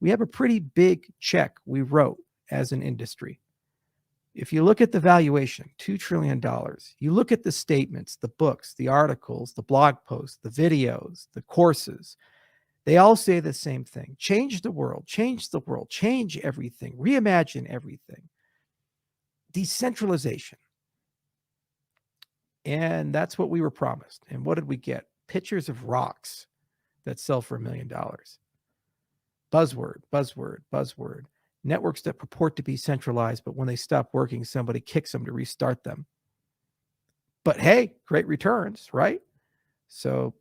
we have a pretty big check we wrote as an industry. If you look at the valuation, $2 trillion, you look at the statements, the books, the articles, the blog posts, the videos, the courses, they all say the same thing. Change the world, change everything, reimagine everything. Decentralization. And that's what we were promised. And what did we get? Pictures of rocks that sell for $1 million. Buzzword, buzzword, buzzword. Networks that purport to be centralized, but when they stop working, somebody kicks them to restart them. But hey, great returns, right? So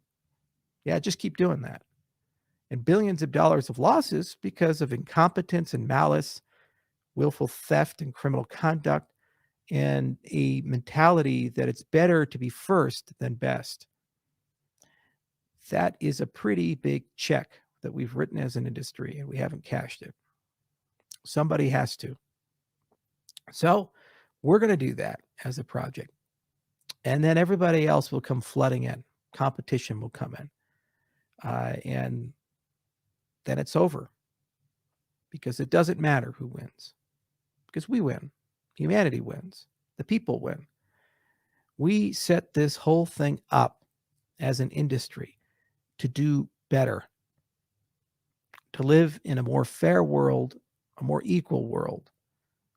yeah, just keep doing that. And billions of dollars of losses because of incompetence and malice, willful theft and criminal conduct, and a mentality that it's better to be first than best. That is a pretty big check that we've written as an industry, and we haven't cashed it. Somebody has to. So we're going to do that as a project. And then everybody else will come flooding in. Competition will come in. And then it's over. Because it doesn't matter who wins. Because we win. Humanity wins. The people win. We set this whole thing up as an industry to do better. To live in a more fair world, a more equal world.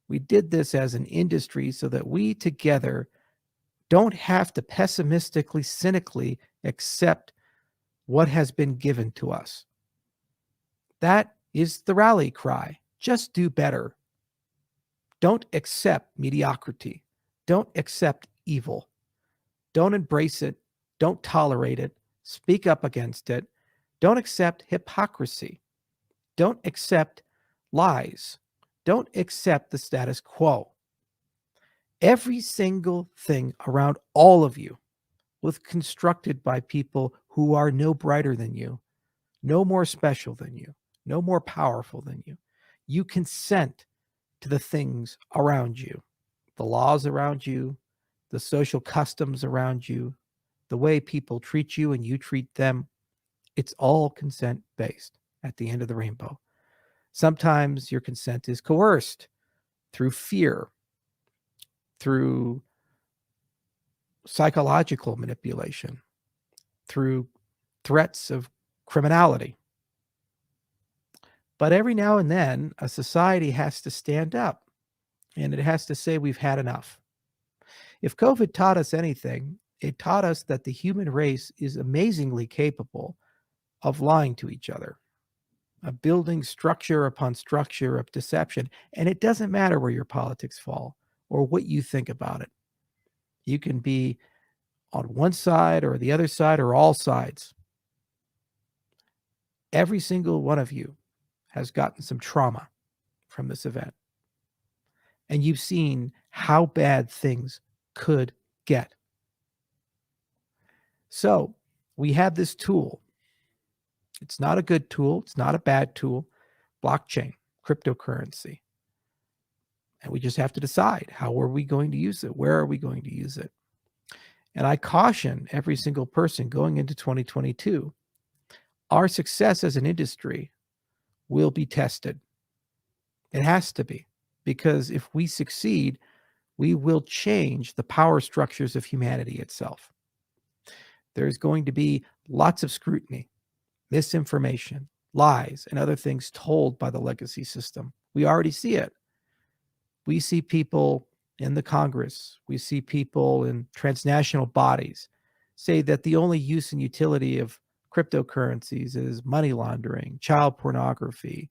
We did this as an industry so that we together don't have to pessimistically, cynically accept what has been given to us. That is the rally cry. Just do better. Don't accept mediocrity. Don't accept evil. Don't embrace it. Don't tolerate it. Speak up against it. Don't accept hypocrisy. Don't accept lies. Don't accept the status quo. Every single thing around all of you was constructed by people who are no brighter than you, no more special than you, no more powerful than you. You consent to the things around you, the laws around you, the social customs around you, the way people treat you and you treat them. It's all consent based at the end of the rainbow. Sometimes your consent is coerced through fear, through psychological manipulation, through threats of criminality. But every now and then, a society has to stand up and it has to say we've had enough. If COVID taught us anything, it taught us that the human race is amazingly capable of lying to each other, of building structure upon structure of deception. And it doesn't matter where your politics fall or what you think about it. You can be on one side or the other side or all sides. Every single one of you has gotten some trauma from this event. And you've seen how bad things could get. So we have this tool. It's not a good tool. It's not a bad tool. Blockchain, cryptocurrency. And we just have to decide, how are we going to use it? Where are we going to use it? And I caution every single person going into 2022, our success as an industry will be tested. It has to be, because if we succeed, we will change the power structures of humanity itself. There's going to be lots of scrutiny, misinformation, lies, and other things told by the legacy system. We already see it. We see people in the Congress, we see people in transnational bodies say that the only use and utility of cryptocurrencies is money laundering, child pornography,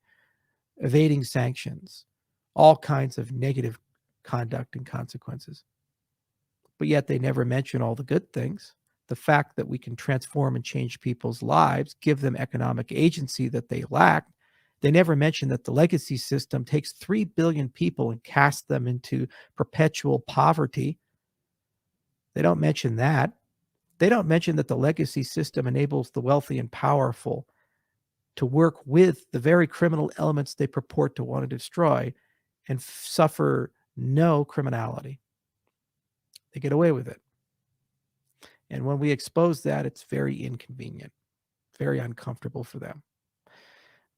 evading sanctions, all kinds of negative conduct and consequences. But yet they never mention all the good things. The fact that we can transform and change people's lives, give them economic agency that they lack. They never mention that the legacy system takes 3 billion people and casts them into perpetual poverty. They don't mention that. They don't mention that the legacy system enables the wealthy and powerful to work with the very criminal elements they purport to want to destroy and suffer no criminality. They get away with it. And when we expose that, it's very inconvenient, very uncomfortable for them.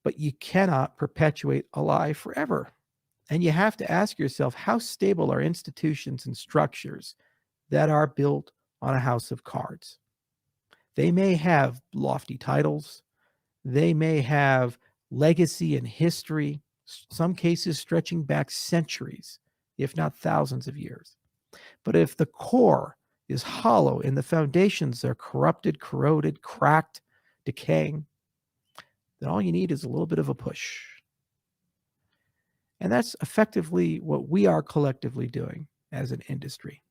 but you cannot perpetuate a lie forever. And you have to ask yourself, how stable are institutions and structures that are built on a house of cards? They may have lofty titles, they may have legacy and history, some cases stretching back centuries, if not thousands of years. But if the core is hollow and the foundations are corrupted, corroded, cracked, decaying, then all you need is a little bit of a push. And that's effectively what we are collectively doing as an industry.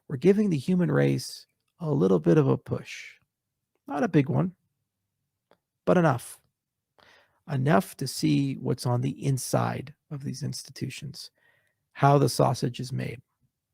We're giving the human race a little bit of a push. Not a big one, but enough. Enough to see what's on the inside of these institutions, how the sausage is made.